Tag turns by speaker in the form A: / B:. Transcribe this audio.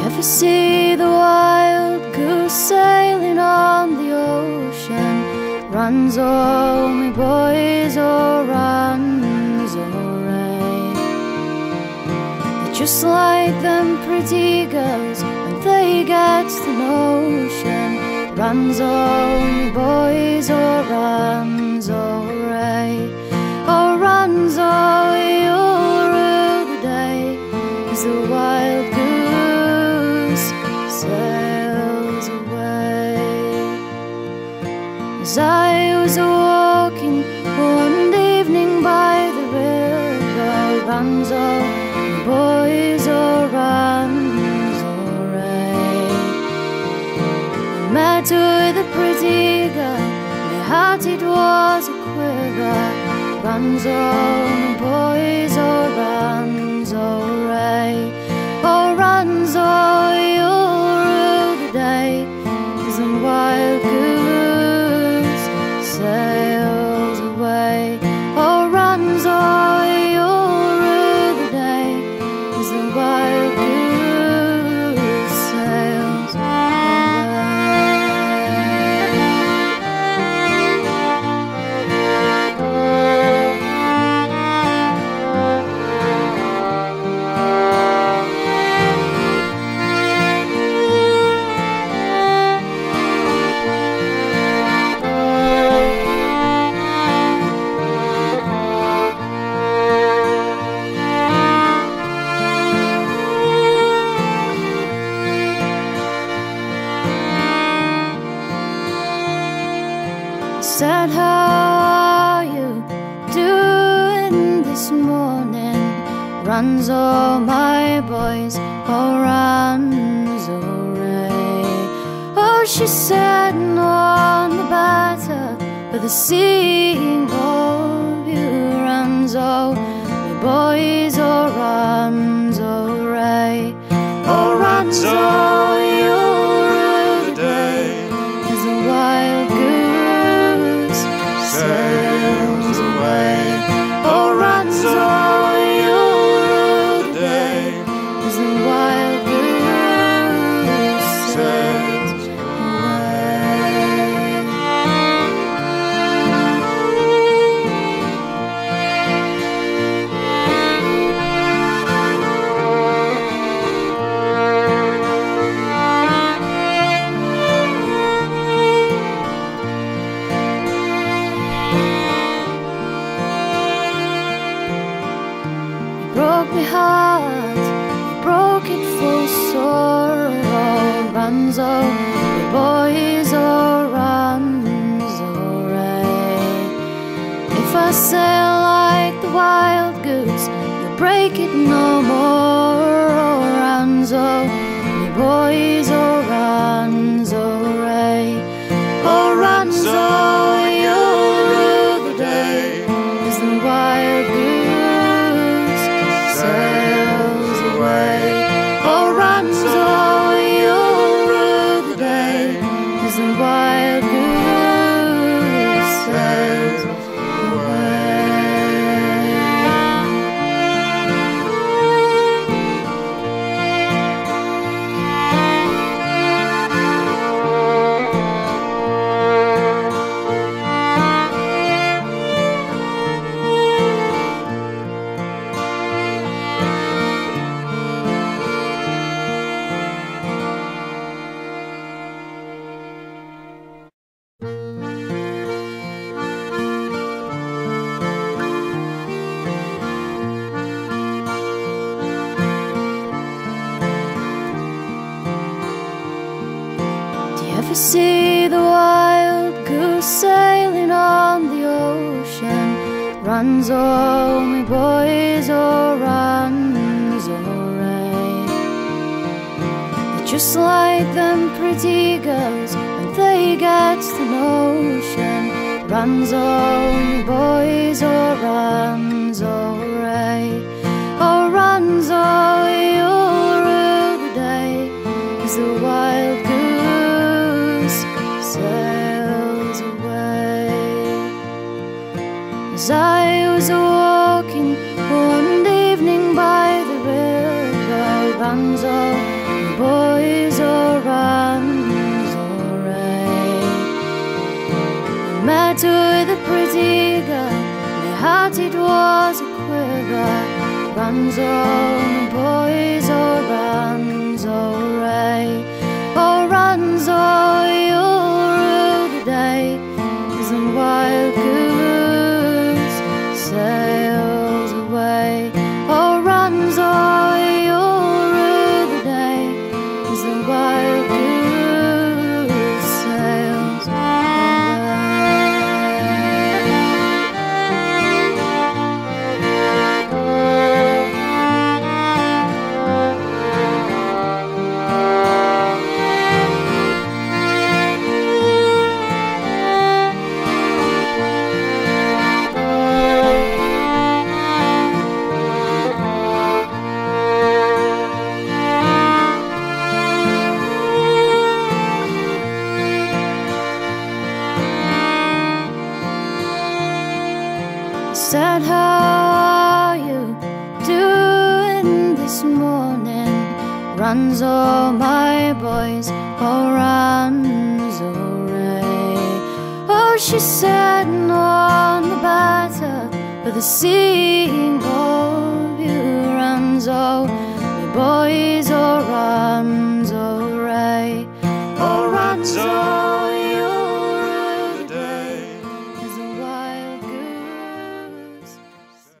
A: Ever see the wild goose sailing on the ocean? Runs oh me boys, oh runs alright. They're just like them pretty girls when they get the notion. Runs oh me boys, oh runs alright. Oh runs oh you'll rue the day as the wild goose sails away. As I was walking one evening by the river, runs all the boys, oh runs alright. I met with a pretty girl, my heart it was a quiver. Runs all the boys, oh runs alright. Oh runs all you'll rue the day as the wild goose sails away. Oh runs all you'll rue the day as the wild goose sails said, how are you doing this morning? Runs all my boys, oh runs alright. Oh, she said, no, the better for the seeing of you. Runs all my boys, oh runs alright. Oh, runs all you'll rue the day as the wild goose sails away. Oh, runs all you'll rue the day as the wild goose sails broke my heart, he broke it full sorrow. Runs all the boys, oh runs alright. If I sail like the wild goose, you'll break it no more. Oh runs all the boys, oh runs alright. Oh runs all you'll rue the day as the wild goose sails away. Oh runs all you'll rue the day as the wild goose sails away. Ever see the wild goose sailing on the ocean? Runs all me boys, oh runs alright. They're just like them pretty girls when they get the notion. Runs all me boys, oh runs alright. Oh runs all you'll rue the day as the wild goose As I was walking one evening by the river, runs all the boys, oh runs alright. I met with a pretty girl, my heart it was a quiver. Runs all the boys, oh runs alright. Oh runs all, you'll rue the day as the wild goose sails away. Oh runs all, you'll rue the day as the wild goose sails said, how are you doing this morning? Runs all my boys, oh runs alright. Oh, she said, no, on the better, but the sea goes